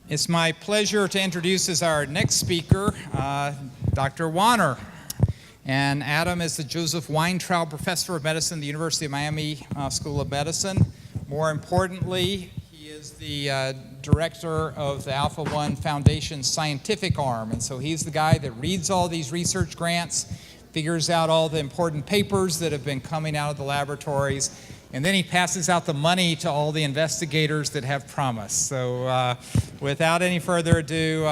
It's my pleasure to introduce as our next speaker, Dr. Wanner. And Adam is the Joseph Weintraub Professor of Medicine at the University of Miami School of Medicine. More importantly, he is the director of the Alpha-1 Foundation's scientific arm. And so he's the guy that reads all these research grants, figures out all the important papers that have been coming out of the laboratories, and then he passes out the money to all the investigators that have promise. So without any further ado,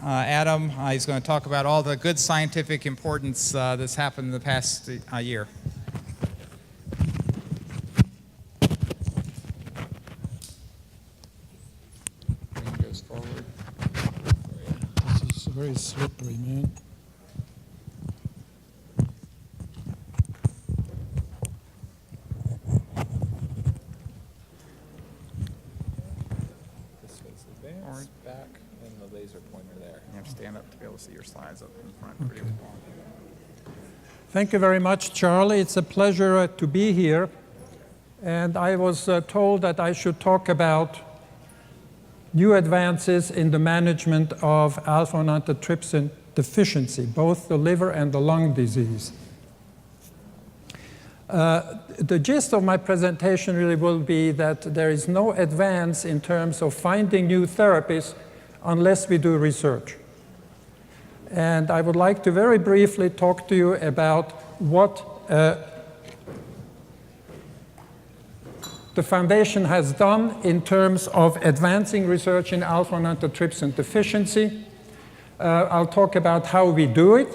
Adam, he's going to talk about all the good scientific importance that's happened in the past year. Goes forward. This is very slippery, man. Back and the laser pointer there. You have to stand up to be able to see your slides up in front. Okay. Thank you very much, Charlie. It's a pleasure to be here. And I was told that I should talk about new advances in the management of alpha-1 antitrypsin deficiency, both the liver and the lung disease. The gist of my presentation really will be that there is no advance in terms of finding new therapies unless we do research. And I would like to very briefly talk to you about what the Foundation has done in terms of advancing research in alpha-1 antitrypsin deficiency. I'll talk about how we do it.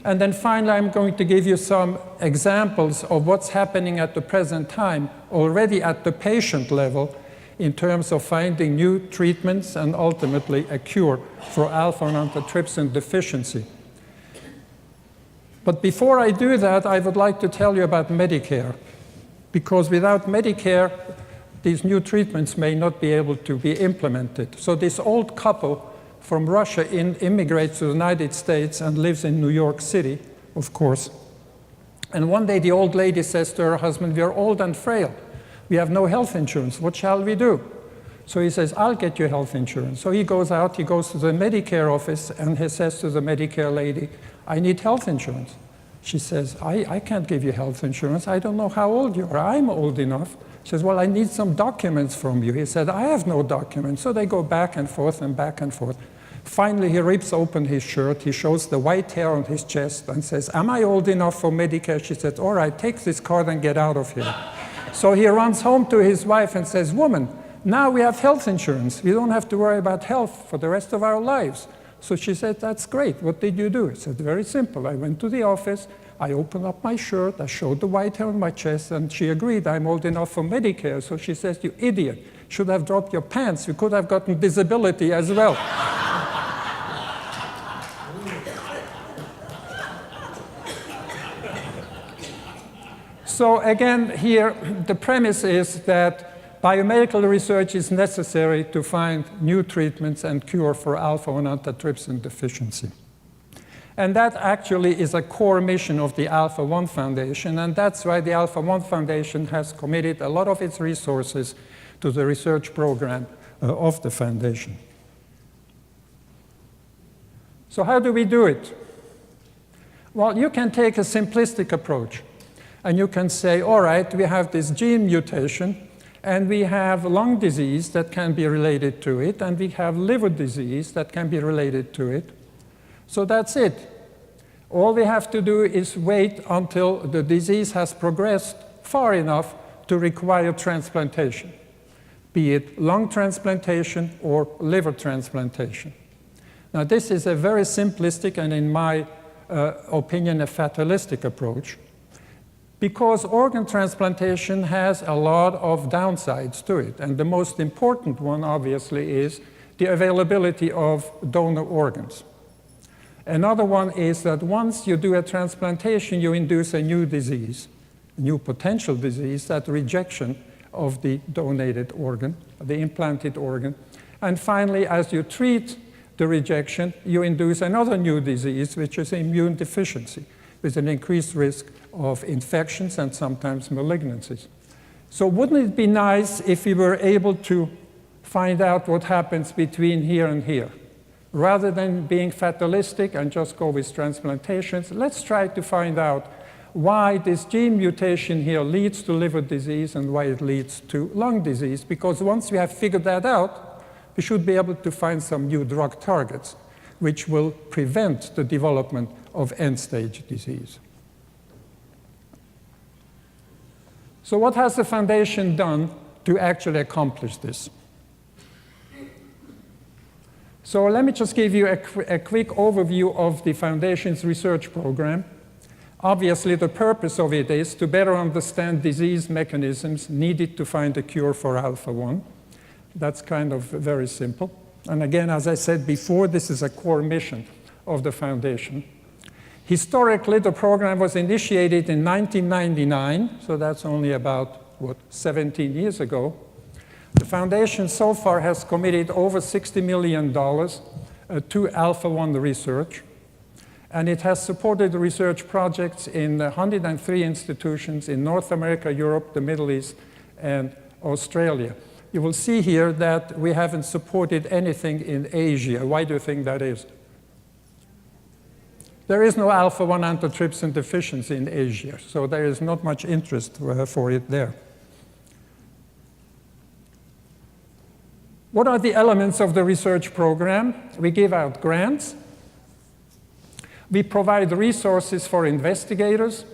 And then finally, I'm going to give you some examples of what's happening at the present time, already at the patient level, in terms of finding new treatments and ultimately a cure for alpha-1 antitrypsin deficiency. But before I do that, I would like to tell you about Medicare, because without Medicare, these new treatments may not be able to be implemented. So this old couple from Russia immigrates to the United States and lives in New York City, of course. And one day the old lady says to her husband, "We are old and frail. We have no health insurance. What shall we do?" So he says, "I'll get you health insurance." So he goes out, he goes to the Medicare office, and he says to the Medicare lady, "I need health insurance." She says, I can't give you health insurance. I don't know how old you are. I'm old enough." She says, "Well, I need some documents from you." He said, "I have no documents." So they go back and forth and back and forth. Finally, he rips open his shirt. He shows the white hair on his chest and says, "Am I old enough for Medicare?" She says, "All right, take this card and get out of here." So he runs home to his wife and says, "Woman, now we have health insurance. We don't have to worry about health for the rest of our lives." So she said, "That's great. What did you do?" He said, "Very simple. I went to the office. I opened up my shirt. I showed the white hair on my chest, and she agreed I'm old enough for Medicare." So she says, "You idiot. Should have dropped your pants. You could have gotten disability as well." So again, here, the premise is that biomedical research is necessary to find new treatments and cure for alpha-1 antitrypsin deficiency. And that actually is a core mission of the Alpha-1 Foundation, and that's why the Alpha-1 Foundation has committed a lot of its resources to the research program of the foundation. So how do we do it? Well, you can take a simplistic approach. And you can say, all right, we have this gene mutation, and we have lung disease that can be related to it, and we have liver disease that can be related to it. So that's it. All we have to do is wait until the disease has progressed far enough to require transplantation, be it lung transplantation or liver transplantation. Now, this is a very simplistic and, in my opinion, a fatalistic approach, because organ transplantation has a lot of downsides to it. And the most important one, obviously, is the availability of donor organs. Another one is that once you do a transplantation, you induce a new disease, a new potential disease, that rejection of the donated organ, the implanted organ. And finally, as you treat the rejection, you induce another new disease, which is immune deficiency, with an increased risk of infections and sometimes malignancies. So wouldn't it be nice if we were able to find out what happens between here and here. Rather than being fatalistic and just go with transplantations, let's try to find out why this gene mutation here leads to liver disease and why it leads to lung disease. Because once we have figured that out, we should be able to find some new drug targets which will prevent the development of end-stage disease. So what has the Foundation done to actually accomplish this? So let me just give you a quick overview of the Foundation's research program. Obviously, the purpose of it is to better understand disease mechanisms needed to find a cure for Alpha-1. That's kind of very simple. And again, as I said before, this is a core mission of the Foundation. Historically, the program was initiated in 1999, so that's only about, 17 years ago. The Foundation so far has committed over $60 million to Alpha-1 research, and it has supported research projects in 103 institutions in North America, Europe, the Middle East, and Australia. You will see here that we haven't supported anything in Asia. Why do you think that is? There is no alpha-1 antitrypsin deficiency in Asia, so there is not much interest for it there. What are the elements of the research program? We give out grants. We provide resources for investigators.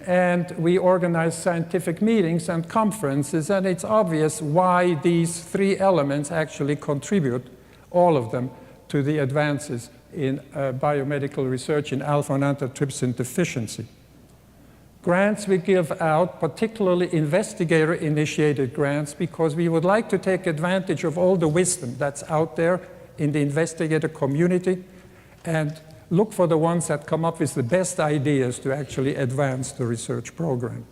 And we organize scientific meetings and conferences. And it's obvious why these three elements actually contribute, all of them, to the advances in biomedical research in alpha-1 antitrypsin deficiency. Grants we give out, particularly investigator-initiated grants, because we would like to take advantage of all the wisdom that's out there in the investigator community and look for the ones that come up with the best ideas to actually advance the research program.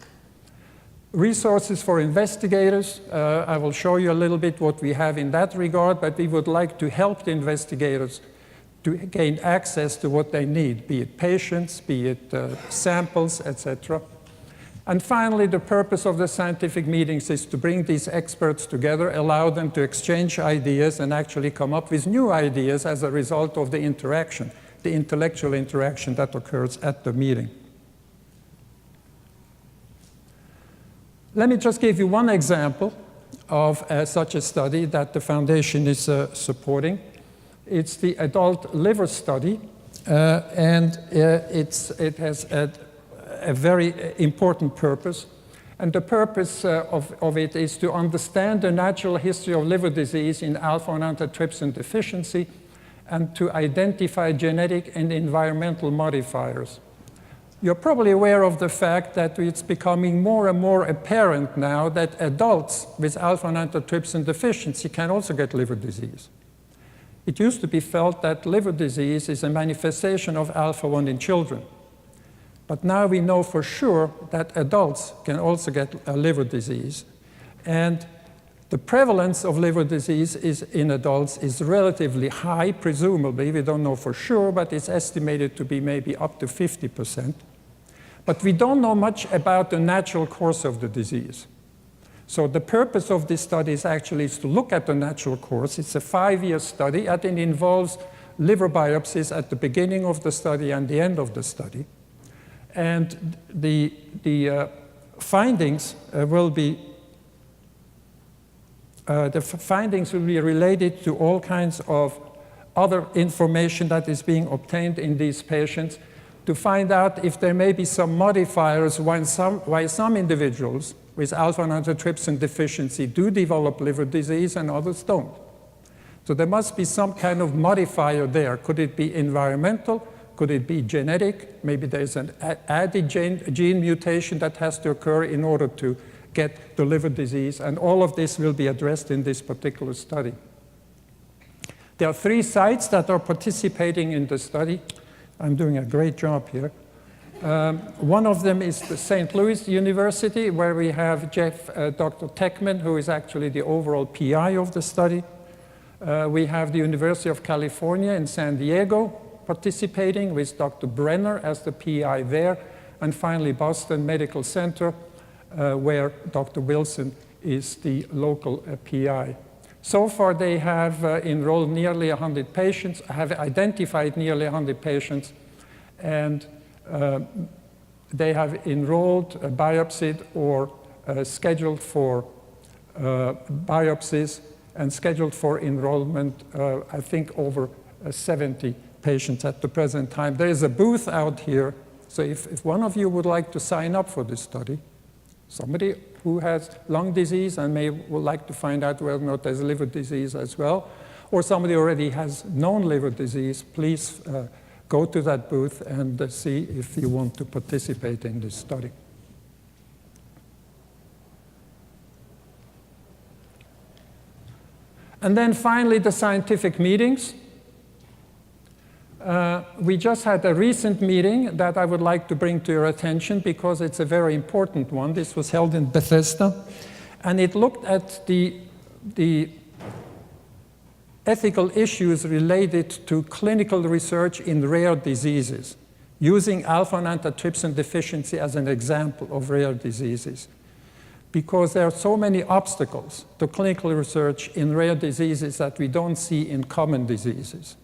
Resources for investigators, I will show you a little bit what we have in that regard, but we would like to help the investigators to gain access to what they need, be it patients, be it samples, etc. And finally, the purpose of the scientific meetings is to bring these experts together, allow them to exchange ideas and actually come up with new ideas as a result of the interaction, the intellectual interaction that occurs at the meeting. Let me just give you one example of such a study that the Foundation is supporting. It's the adult liver study, and it has a very important purpose. And the purpose of it is to understand the natural history of liver disease in alpha-1 antitrypsin deficiency and to identify genetic and environmental modifiers. You're probably aware of the fact that it's becoming more and more apparent now that adults with alpha-1 antitrypsin deficiency can also get liver disease. It used to be felt that liver disease is a manifestation of alpha-1 in children. But now we know for sure that adults can also get a liver disease. And the prevalence of liver disease in adults is relatively high, presumably. We don't know for sure, but it's estimated to be maybe up to 50%. But we don't know much about the natural course of the disease. So the purpose of this study is actually to look at the natural course. It's a 5-year study, and it involves liver biopsies at the beginning of the study and the end of the study. And the findings will be related to all kinds of other information that is being obtained in these patients to find out if there may be some modifiers why some individuals with alpha-1 antitrypsin deficiency do develop liver disease and others don't. So there must be some kind of modifier there. Could it be environmental? Could it be genetic? Maybe there's an added gene mutation that has to occur in order to get the liver disease. And all of this will be addressed in this particular study. There are 3 sites that are participating in the study. I'm doing a great job here. One of them is the St. Louis University, where we have Dr. Techman, who is actually the overall PI of the study. We have the University of California in San Diego participating with Dr. Brenner as the PI there. And finally, Boston Medical Center, where Dr. Wilson is the local PI. So far, they have enrolled nearly 100 patients, have identified nearly 100 patients, and they have enrolled, biopsied, or scheduled for biopsies and scheduled for enrollment, I think, over 70 patients at the present time. There is a booth out here, so if one of you would like to sign up for this study, somebody who has lung disease and would like to find out whether or not there's liver disease as well, or somebody already has known liver disease, please go to that booth and see if you want to participate in this study. And then finally, the scientific meetings. We just had a recent meeting that I would like to bring to your attention because it's a very important one. This was held in Bethesda, and it looked at the ethical issues related to clinical research in rare diseases, using alpha-1 antitrypsin deficiency as an example of rare diseases. Because there are so many obstacles to clinical research in rare diseases that we don't see in common diseases.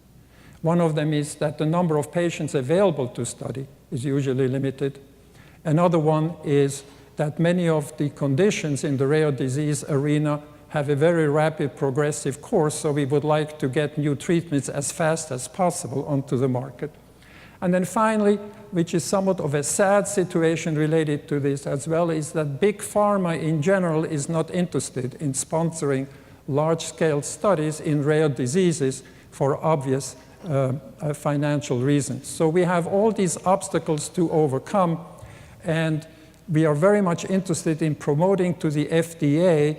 One of them is that the number of patients available to study is usually limited. Another one is that many of the conditions in the rare disease arena have a very rapid progressive course, so we would like to get new treatments as fast as possible onto the market. And then finally, which is somewhat of a sad situation related to this as well, is that big pharma in general is not interested in sponsoring large-scale studies in rare diseases for obvious financial reasons. So we have all these obstacles to overcome, and we are very much interested in promoting to the FDA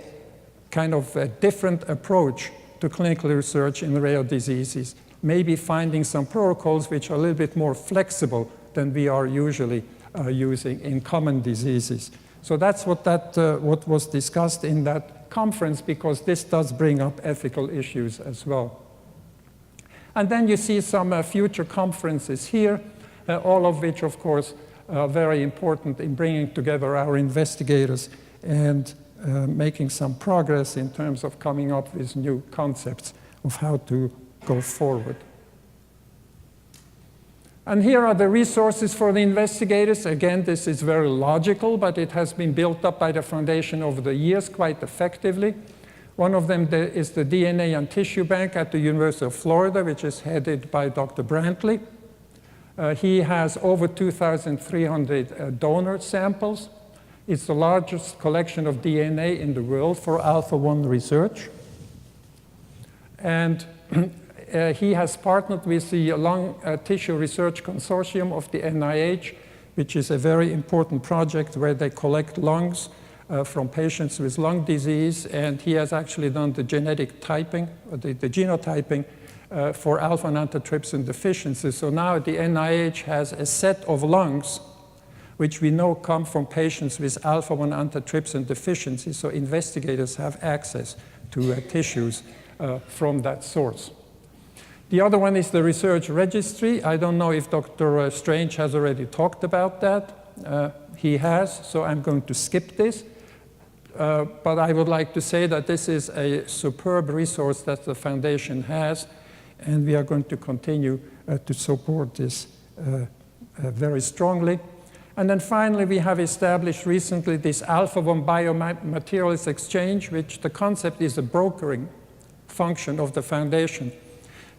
kind of a different approach to clinical research in rare diseases, maybe finding some protocols which are a little bit more flexible than we are usually using in common diseases. So that's what was discussed in that conference, because this does bring up ethical issues as well. And then you see some future conferences here, all of which, of course, are very important in bringing together our investigators and making some progress in terms of coming up with new concepts of how to go forward. And here are the resources for the investigators. Again, this is very logical, but it has been built up by the foundation over the years quite effectively. One of them is the DNA and Tissue Bank at the University of Florida, which is headed by Dr. Brantley. He has over 2,300 donor samples. It's the largest collection of DNA in the world for Alpha-1 research. And he has partnered with the Lung Tissue Research Consortium of the NIH, which is a very important project where they collect lungs from patients with lung disease, and he has actually done the genetic typing, the genotyping for alpha-1 antitrypsin deficiency. So now the NIH has a set of lungs which we know come from patients with alpha-1 antitrypsin deficiency, so investigators have access to tissues from that source. The other one is the research registry. I don't know if Dr. Strange has already talked about that. He has, so I'm going to skip this. But I would like to say that this is a superb resource that the foundation has, and we are going to continue to support this very strongly. And then finally, we have established recently this Alpha-1 Biomaterials Exchange, which the concept is a brokering function of the foundation.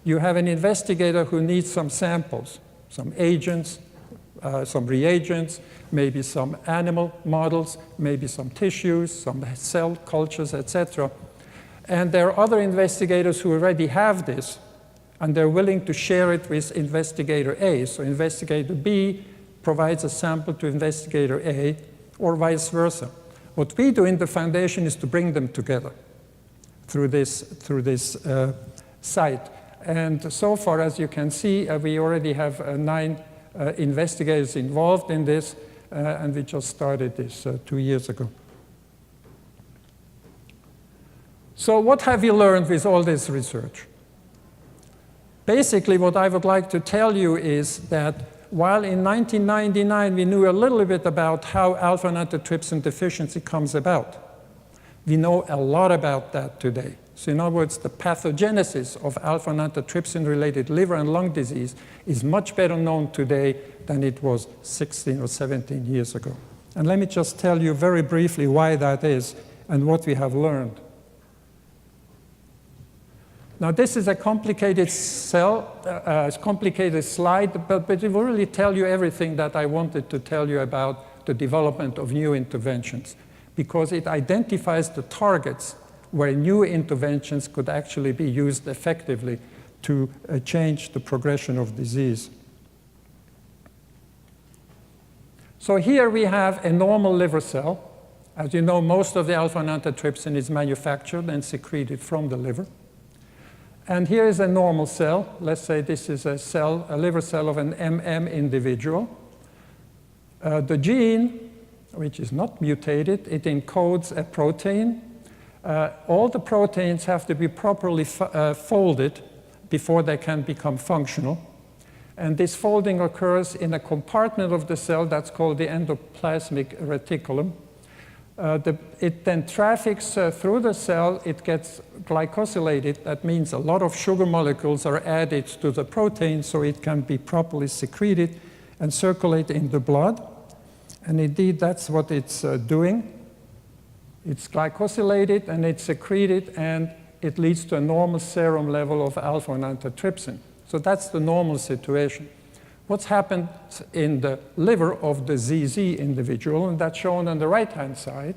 You have an investigator who needs some samples, some agents, some reagents, maybe some animal models, maybe some tissues, some cell cultures, etc. And there are other investigators who already have this, and they're willing to share it with investigator A. So investigator B provides a sample to investigator A, or vice versa. What we do in the foundation is to bring them together through this site. And so far, as you can see, we already have 9 investigators involved in this, and we just started this 2 years ago. So what have you learned with all this research? Basically, what I would like to tell you is that while in 1999 we knew a little bit about how alpha-1 antitrypsin deficiency comes about, we know a lot about that today. So in other words, the pathogenesis of alpha-1 antitrypsin-related liver and lung disease is much better known today than it was 16 or 17 years ago. And let me just tell you very briefly why that is and what we have learned. Now, this is a complicated complicated slide, but it will really tell you everything that I wanted to tell you about the development of new interventions, because it identifies the targets where new interventions could actually be used effectively to change the progression of disease. So here we have a normal liver cell. As you know, most of the alpha-1 antitrypsin is manufactured and secreted from the liver. And here is a normal cell. Let's say this is a liver cell of an MM individual. The gene, which is not mutated, it encodes a protein. All the proteins have to be properly folded before they can become functional. And this folding occurs in a compartment of the cell that's called the endoplasmic reticulum. It then traffics through the cell. It gets glycosylated. That means a lot of sugar molecules are added to the protein so it can be properly secreted and circulate in the blood. And indeed, that's what it's doing. It's glycosylated and it's secreted, and it leads to a normal serum level of alpha-1 antitrypsin. So that's the normal situation. What's happened in the liver of the ZZ individual, and that's shown on the right-hand side.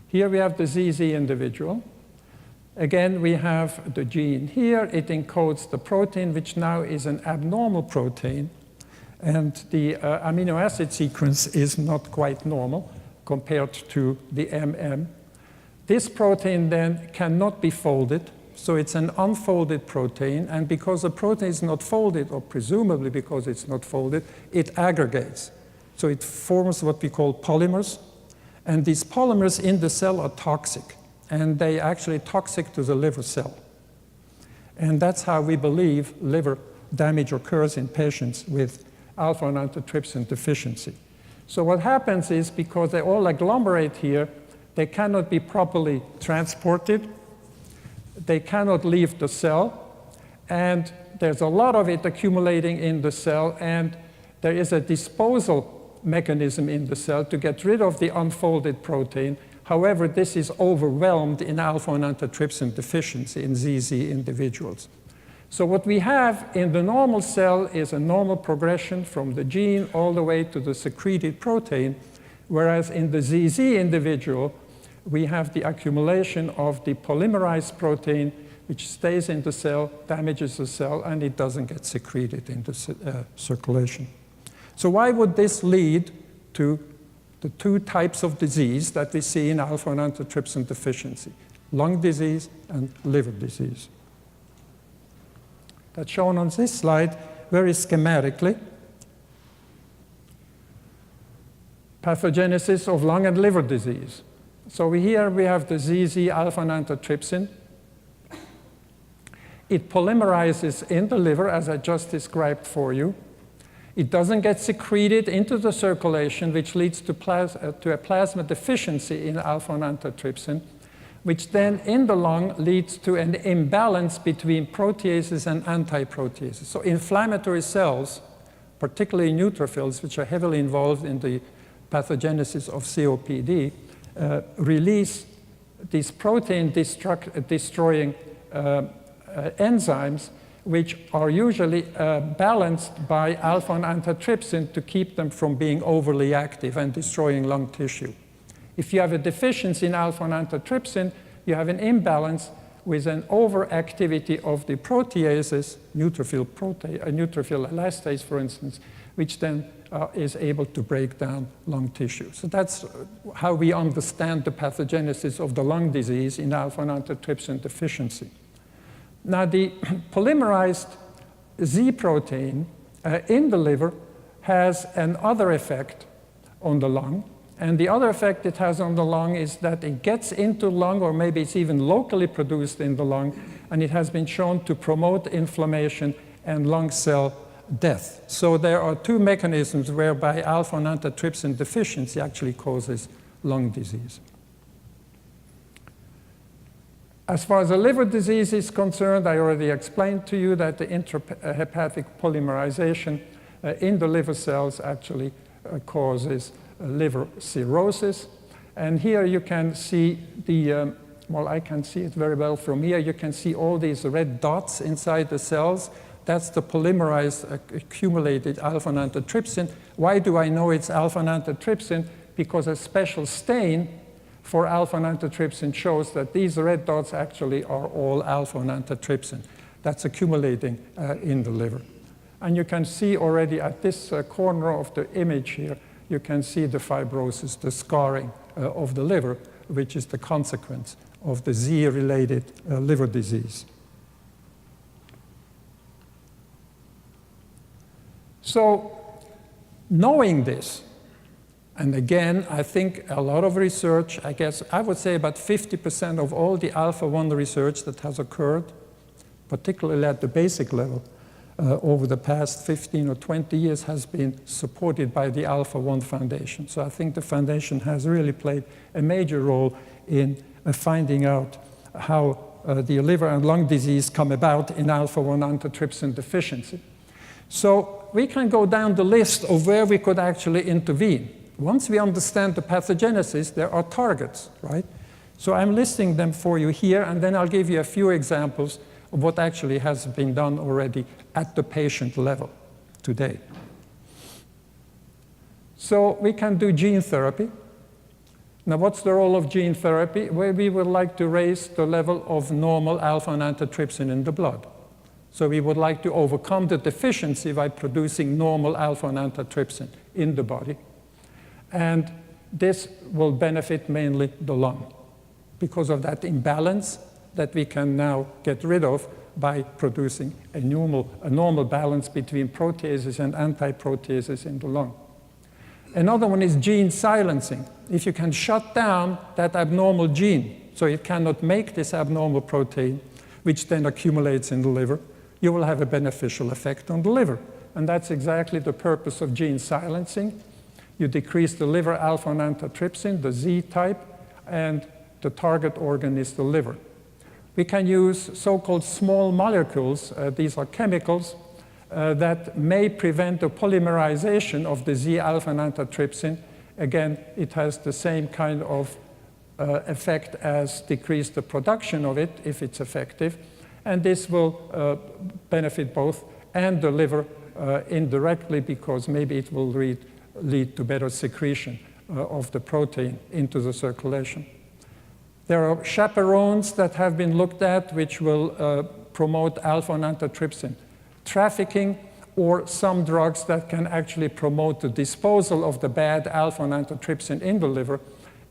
Here we have the ZZ individual. Again, we have the gene here. It encodes the protein, which now is an abnormal protein. And the amino acid sequence is not quite normal compared to the MM. This protein then cannot be folded. So it's an unfolded protein, and because the protein is not folded, or presumably because it's not folded, it aggregates. So it forms what we call polymers, and these polymers in the cell are toxic, and they actually toxic to the liver cell. And that's how we believe liver damage occurs in patients with alpha-1 antitrypsin deficiency. So what happens is, because they all agglomerate here, they cannot be properly transported. They cannot leave the cell, and there's a lot of it accumulating in the cell, and there is a disposal mechanism in the cell to get rid of the unfolded protein. However, this is overwhelmed in alpha-1 antitrypsin deficiency in ZZ individuals. So what we have in the normal cell is a normal progression from the gene all the way to the secreted protein, whereas in the ZZ individual, we have the accumulation of the polymerized protein, which stays in the cell, damages the cell, and it doesn't get secreted into circulation. So why would this lead to the two types of disease that we see in alpha-1 antitrypsin deficiency, lung disease and liver disease? That's shown on this slide very schematically. Pathogenesis of lung and liver disease. So here we have the ZZ alpha-1 antitrypsin. It polymerizes in the liver, as I just described for you. It doesn't get secreted into the circulation, which leads to a plasma deficiency in alpha-1 antitrypsin, which then in the lung leads to an imbalance between proteases and anti-proteases. So inflammatory cells, particularly neutrophils, which are heavily involved in the pathogenesis of COPD, release these protein-destroying enzymes, which are usually balanced by alpha-1 antitrypsin to keep them from being overly active and destroying lung tissue. If you have a deficiency in alpha-1 antitrypsin, you have an imbalance with an overactivity of the proteases, neutrophil elastase, for instance, which then is able to break down lung tissue. So that's how we understand the pathogenesis of the lung disease in alpha-1 antitrypsin deficiency. Now, the polymerized Z protein in the liver has another effect on the lung. And the other effect it has on the lung is that it gets into lung, or maybe it's even locally produced in the lung, and it has been shown to promote inflammation and lung cell death. So there are two mechanisms whereby alpha-1 antitrypsin deficiency actually causes lung disease. As far as the liver disease is concerned, I already explained to you that the intrahepatic polymerization in the liver cells actually causes liver cirrhosis. And here you can see the, well, I can see it very well from here. You can see all these red dots inside the cells. That's the polymerized accumulated alpha-1 antitrypsin. Why do I know it's alpha-1 antitrypsin? Because a special stain for alpha-1 antitrypsin shows that these red dots actually are all alpha-1 antitrypsin that's accumulating in the liver. And you can see already at this corner of the image here, you can see the fibrosis, the scarring of the liver, which is the consequence of the Z-related liver disease. So, knowing this, and again, I think a lot of research, I guess I would say about 50% of all the Alpha-1 research that has occurred, particularly at the basic level, over the past 15 or 20 years has been supported by the Alpha-1 Foundation. So I think the foundation has really played a major role in finding out how the liver and lung disease come about in alpha-1 antitrypsin deficiency. So we can go down the list of where we could actually intervene. Once we understand the pathogenesis, there are targets, right? So I'm listing them for you here, and then I'll give you a few examples of what actually has been done already at the patient level today. So we can do gene therapy. Now, what's the role of gene therapy? Well, we would like to raise the level of normal alpha-1 antitrypsin in the blood. So we would like to overcome the deficiency by producing normal alpha-1 antitrypsin in the body. And this will benefit mainly the lung because of that imbalance that we can now get rid of by producing a normal balance between proteases and anti-proteases in the lung. Another one is gene silencing. If you can shut down that abnormal gene so it cannot make this abnormal protein, which then accumulates in the liver, you will have a beneficial effect on the liver. And that's exactly the purpose of gene silencing. You decrease the liver alpha-1 antitrypsin, the Z type, and the target organ is the liver. We can use so-called small molecules. These are chemicals that may prevent the polymerization of the Z alpha-1 antitrypsin. Again, it has the same kind of effect as decrease the production of it if it's effective. And this will benefit both and the liver indirectly because maybe it will lead to better secretion of the protein into the circulation. There are chaperones that have been looked at which will promote alpha-1 antitrypsin trafficking, or some drugs that can actually promote the disposal of the bad alpha-1 antitrypsin in the liver.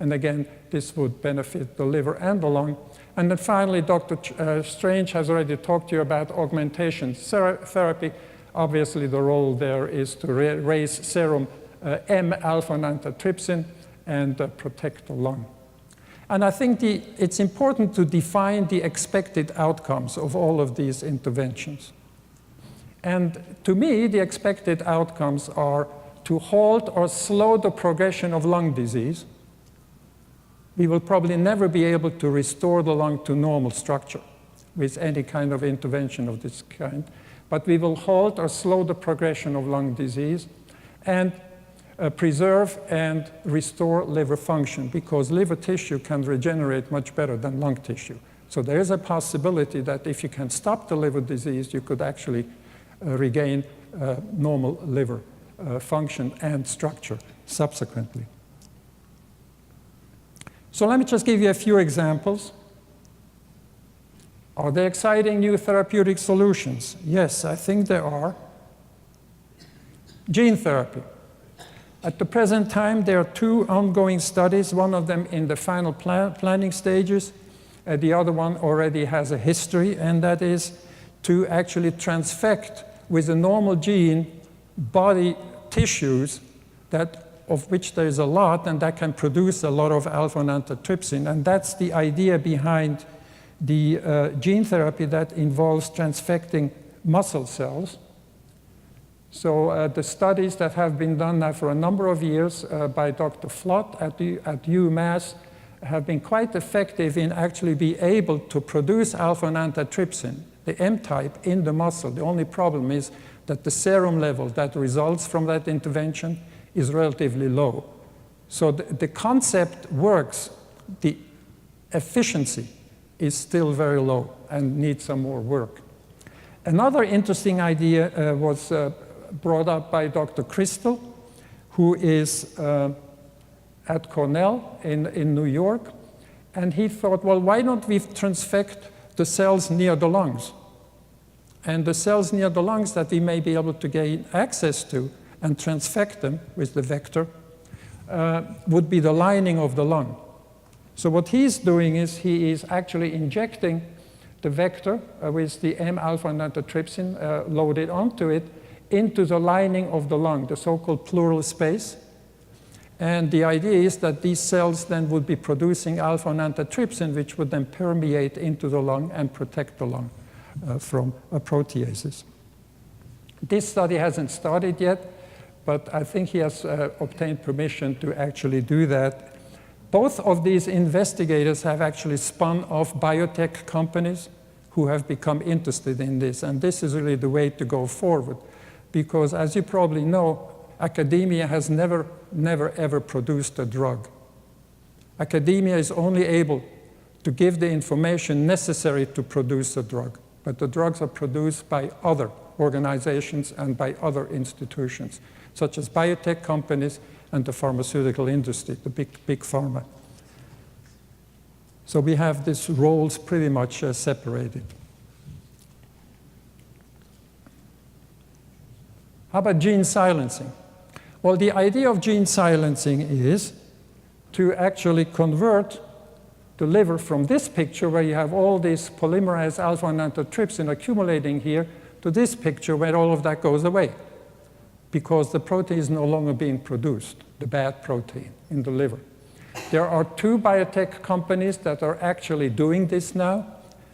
And again, this would benefit the liver and the lung. And then finally, Dr. Strange has already talked to you about augmentation therapy. Obviously, the role there is to raise serum M alpha-1 antitrypsin and protect the lung. And I think it's important to define the expected outcomes of all of these interventions. And to me, the expected outcomes are to halt or slow the progression of lung disease. We will probably never be able to restore the lung to normal structure with any kind of intervention of this kind. But we will halt or slow the progression of lung disease and preserve and restore liver function because liver tissue can regenerate much better than lung tissue. So there is a possibility that if you can stop the liver disease, you could actually regain normal liver function and structure subsequently. So let me just give you a few examples. Are there exciting new therapeutic solutions? Yes, I think there are. Gene therapy. At the present time, there are 2 ongoing studies, one of them in the final planning stages. The other one already has a history, and that is to actually transfect with a normal gene body tissues of which there is a lot, and that can produce a lot of alpha-1 antitrypsin. And that's the idea behind the gene therapy that involves transfecting muscle cells. So the studies that have been done now for a number of years by Dr. Flott at UMass have been quite effective in actually be able to produce alpha-1 antitrypsin, the M-type, in the muscle. The only problem is that the serum level that results from that intervention is relatively low. So the concept works. The efficiency is still very low and needs some more work. Another interesting idea was brought up by Dr. Crystal, who is at Cornell in New York. And he thought, well, why don't we transfect the cells near the lungs? And the cells near the lungs that we may be able to gain access to and transfect them with the vector would be the lining of the lung. So what he's doing is he is actually injecting the vector with the M-alpha antitrypsin loaded onto it into the lining of the lung, the so-called pleural space. And the idea is that these cells then would be producing alpha antitrypsin, which would then permeate into the lung and protect the lung from proteases. This study hasn't started yet, but I think he has obtained permission to actually do that. Both of these investigators have actually spun off biotech companies who have become interested in this. And this is really the way to go forward. Because as you probably know, academia has never, ever produced a drug. Academia is only able to give the information necessary to produce a drug. But the drugs are produced by other organizations and by other institutions, such as biotech companies and the pharmaceutical industry, the big pharma. So we have these roles pretty much separated. How about gene silencing? Well, the idea of gene silencing is to actually convert the liver from this picture where you have all this polymerized alpha-1 antitrypsin accumulating here to this picture where all of that goes away because the protein is no longer being produced, the bad protein in the liver. There are 2 biotech companies that are actually doing this now.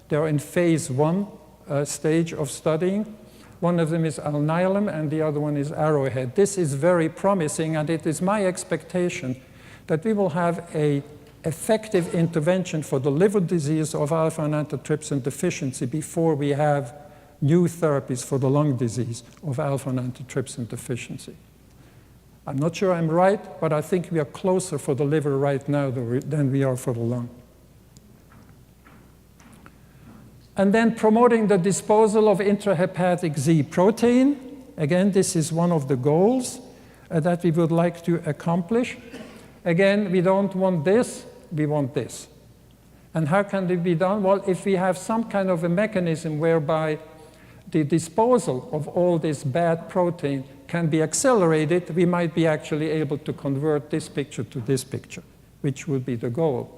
They're in phase 1 stage of studying. One of them is Alnylam, and the other one is Arrowhead. This is very promising, and it is my expectation that we will have an effective intervention for the liver disease of alpha-1 antitrypsin deficiency before we have new therapies for the lung disease of alpha-1 antitrypsin deficiency. I'm not sure I'm right, but I think we are closer for the liver right now than we are for the lung. And then promoting the disposal of intrahepatic Z protein. Again, this is one of the goals that we would like to accomplish. Again, we don't want this, we want this. And how can it be done? Well, if we have some kind of a mechanism whereby the disposal of all this bad protein can be accelerated, we might be actually able to convert this picture to this picture, which would be the goal.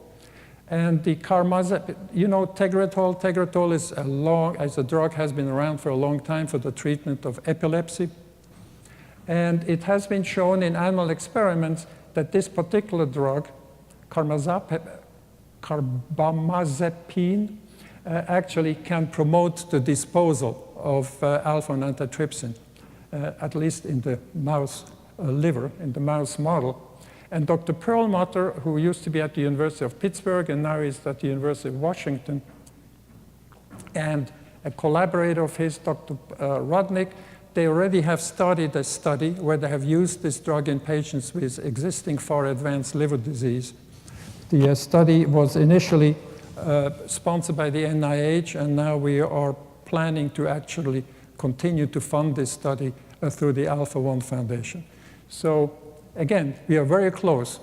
And the carmazepine, you know, Tegretol. Tegretol is as a drug, has been around for a long time for the treatment of epilepsy. And it has been shown in animal experiments that this particular drug, carbamazepine, actually can promote the disposal of alpha-1 antitrypsin, at least in the mouse liver, in the mouse model. And Dr. Perlmutter, who used to be at the University of Pittsburgh and now is at the University of Washington, and a collaborator of his, Dr. Rudnick, they already have started a study where they have used this drug in patients with existing far advanced liver disease. The study was initially sponsored by the NIH, and now we are planning to actually continue to fund this study through the Alpha-1 Foundation. So again, we are very close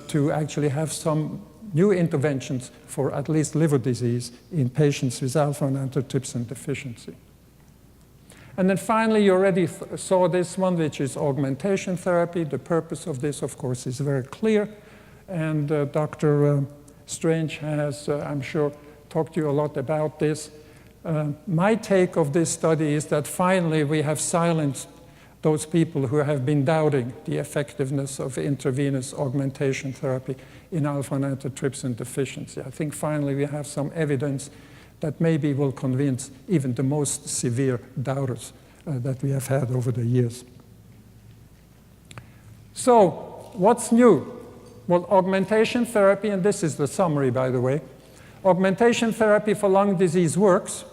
to actually have some new interventions for at least liver disease in patients with alpha-1 antitrypsin deficiency. And then finally, you already saw this one, which is augmentation therapy. The purpose of this, of course, is very clear. And Dr. Strange has, I'm sure, talked to you a lot about this. My take of this study is that finally we have silenced those people who have been doubting the effectiveness of intravenous augmentation therapy in alpha-1 antitrypsin deficiency. I think finally we have some evidence that maybe will convince even the most severe doubters that we have had over the years. So, what's new? Well, augmentation therapy, and this is the summary, by the way, augmentation therapy for lung disease works.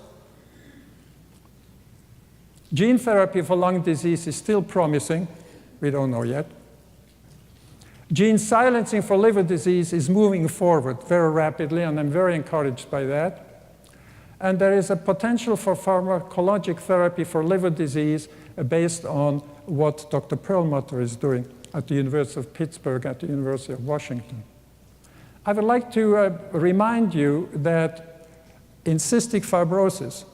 Gene therapy for lung disease is still promising. We don't know yet. Gene silencing for liver disease is moving forward very rapidly, and I'm very encouraged by that. And there is a potential for pharmacologic therapy for liver disease based on what Dr. Perlmutter is doing at the University of Pittsburgh, at the University of Washington. I would like to remind you that in cystic fibrosis,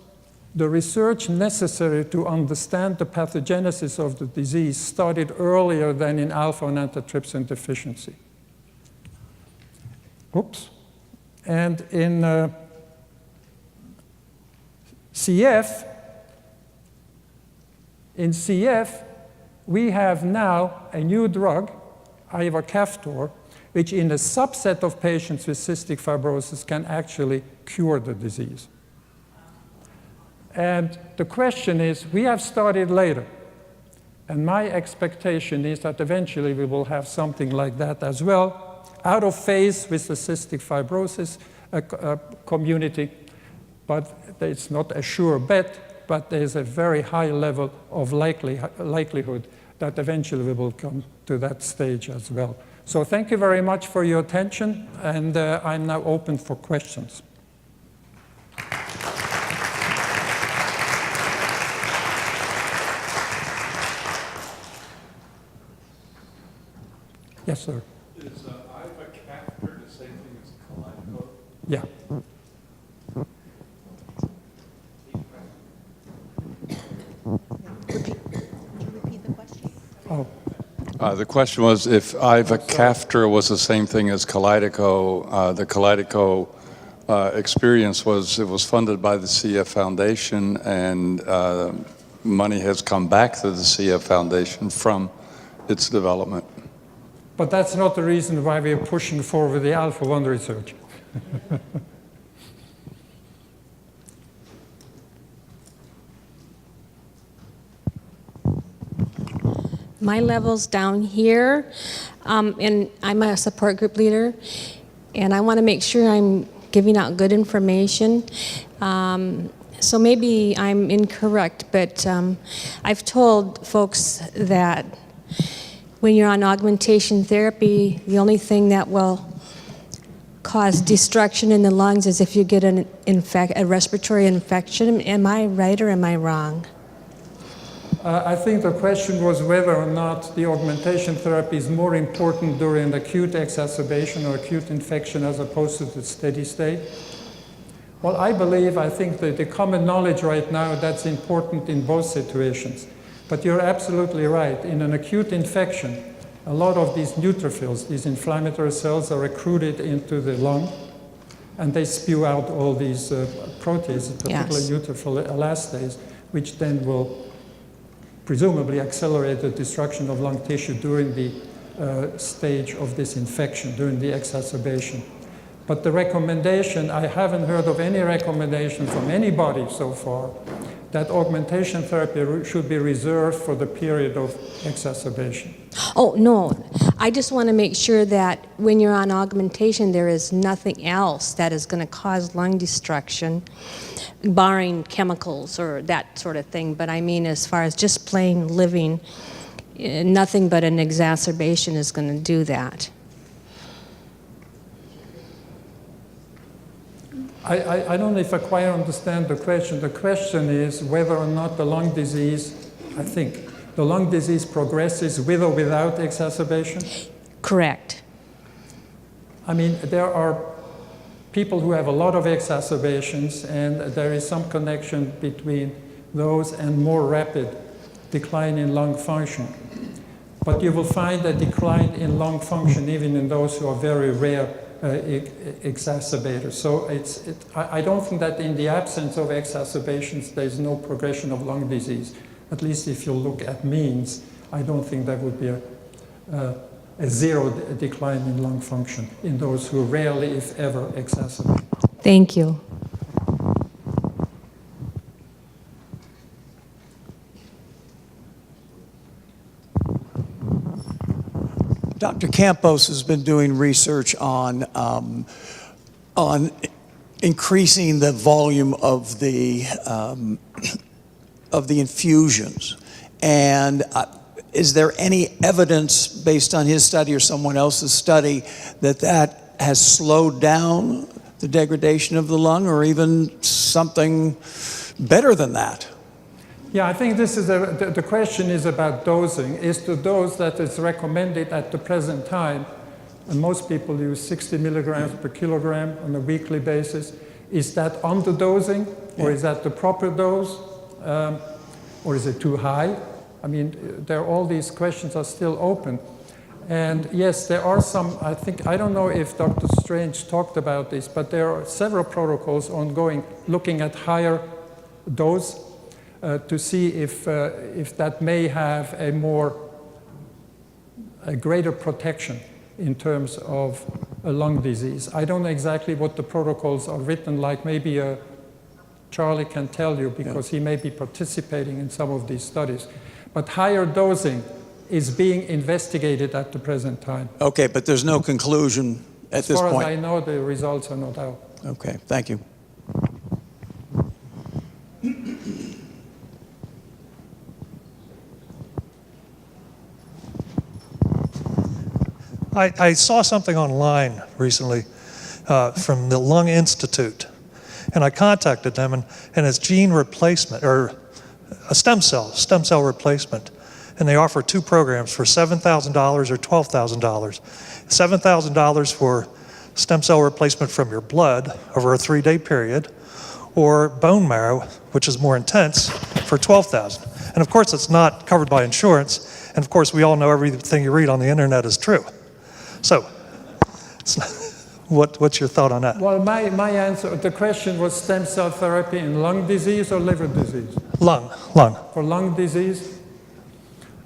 the research necessary to understand the pathogenesis of the disease started earlier than in alpha-1 antitrypsin deficiency. Oops. And in CF, we have now a new drug, ivacaftor, which in a subset of patients with cystic fibrosis can actually cure the disease. And the question is, we have started later. And my expectation is that eventually we will have something like that as well, out of phase with the cystic fibrosis community. But it's not a sure bet, but there's a very high level of likelihood that eventually we will come to that stage as well. So thank you very much for your attention, and I'm now open for questions. Yes, sir. Is ivacaftor the same thing as kalydeco? Yeah. Could you repeat the question? Oh, The question was if ivacaftor was the same thing as kalydeco. The kalydeco experience was, it was funded by the CF Foundation, and money has come back to the CF Foundation from its development. but that's not the reason why we're pushing forward the Alpha-1 research. My level's down here, and I'm a support group leader, and I want to make sure I'm giving out good information. So maybe I'm incorrect, but I've told folks that when you're on augmentation therapy, the only thing that will cause destruction in the lungs is if you get a respiratory infection. Am I right or am I wrong? I think the question was whether or not the augmentation therapy is more important during acute exacerbation or acute infection as opposed to the steady state. Well, I think that the common knowledge right now, that's important in both situations. But you're absolutely right. In an acute infection, a lot of these neutrophils, these inflammatory cells, are recruited into the lung, and they spew out all these proteases, particularly neutrophil elastase, which then will presumably accelerate the destruction of lung tissue during the stage of this infection, during the exacerbation. But the recommendation, I haven't heard of any recommendation from anybody so far that augmentation therapy should be reserved for the period of exacerbation. Oh, no. I just want to make sure that when you're on augmentation, there is nothing else that is going to cause lung destruction, barring chemicals or that sort of thing. But I mean, as far as just plain living, nothing but an exacerbation is going to do that. I don't know if I quite understand the question. The question is whether or not the lung disease, I think, the lung disease progresses with or without exacerbation? Correct. I mean, there are people who have a lot of exacerbations, and there is some connection between those and more rapid decline in lung function. But you will find a decline in lung function even in those who are very rare exacerbators. So I don't think that in the absence of exacerbations, there's no progression of lung disease. At least if you look at means, I don't think that would be a zero decline in lung function in those who rarely, if ever, exacerbate. Thank you. Dr. Campos has been doing research on increasing the volume of the infusions. And is there any evidence based on his study or someone else's study that that has slowed down the degradation of the lung, or even something better than that? Yeah, I think this is the question is about dosing. Is the dose that is recommended at the present time, and most people use 60 milligrams per kilogram on a weekly basis, is that underdosing, or is that the proper dose, or is it too high? I mean, all these questions are still open. And yes, there are some, I don't know if Dr. Strange talked about this, but there are several protocols ongoing looking at higher dose to see if that may have a greater protection in terms of a lung disease. I don't know exactly what the protocols are written like. Maybe Charlie can tell you, because he may be participating in some of these studies. But higher dosing is being investigated at the present time. Okay, but there's no conclusion at this point? As far as I know, the results are not out. Okay, thank you. I saw something online recently from the Lung Institute, and I contacted them, and it's gene replacement, or a stem cell replacement. And they offer two programs for $7,000 or $12,000. $7,000 for stem cell replacement from your blood over a 3-day period, or bone marrow, which is more intense, for $12,000. And of course, it's not covered by insurance. And of course, we all know everything you read on the internet is true. So, what's your thought on that? Well, my answer, the question was stem cell therapy in lung disease or liver disease? Lung. For lung disease?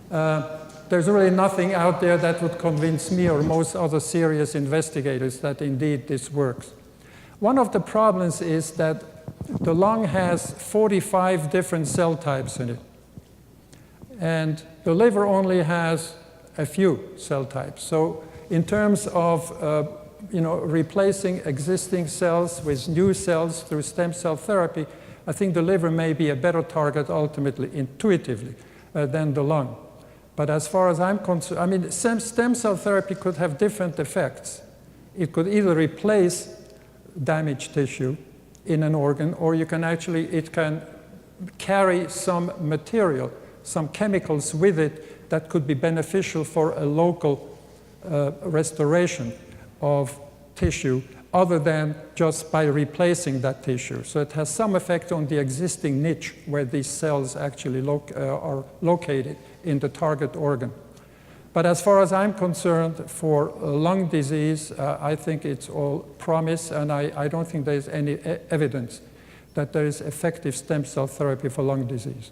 There's really nothing out there that would convince me or most other serious investigators that indeed this works. One of the problems is that the lung has 45 different cell types in it. And the liver only has a few cell types. So in terms of replacing existing cells with new cells through stem cell therapy, I think the liver may be a better target ultimately, intuitively, than the lung. But as far as I'm concerned, I mean, stem cell therapy could have different effects. It could either replace damaged tissue in an organ, or it can carry some material, some chemicals with it that could be beneficial for a local restoration of tissue, other than just by replacing that tissue. So it has some effect on the existing niche where these cells actually are located in the target organ. But as far as I'm concerned, for lung disease, I think it's all promise, and I don't think there's any evidence that there is effective stem cell therapy for lung disease,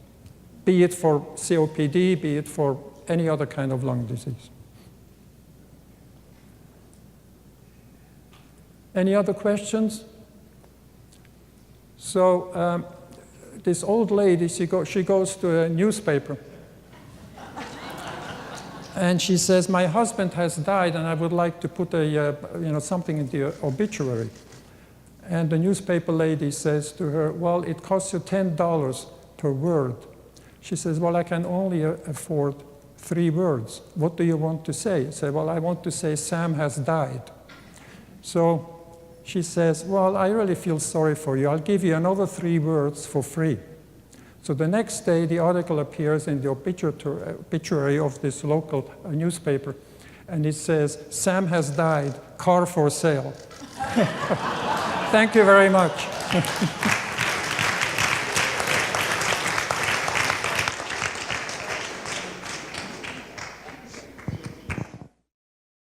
be it for COPD, be it for any other kind of lung disease. Any other questions? So this old lady, she goes to a newspaper, and she says, my husband has died, and I would like to put something in the obituary. And the newspaper lady says to her, well, it costs you $10 per word. She says, well, I can only afford 3 words. What do you want to say? I say, well, I want to say Sam has died. So she says, well, I really feel sorry for you. I'll give you another 3 words for free. So the next day, the article appears in the obituary of this local newspaper, and it says, Sam has died, car for sale. Thank you very much.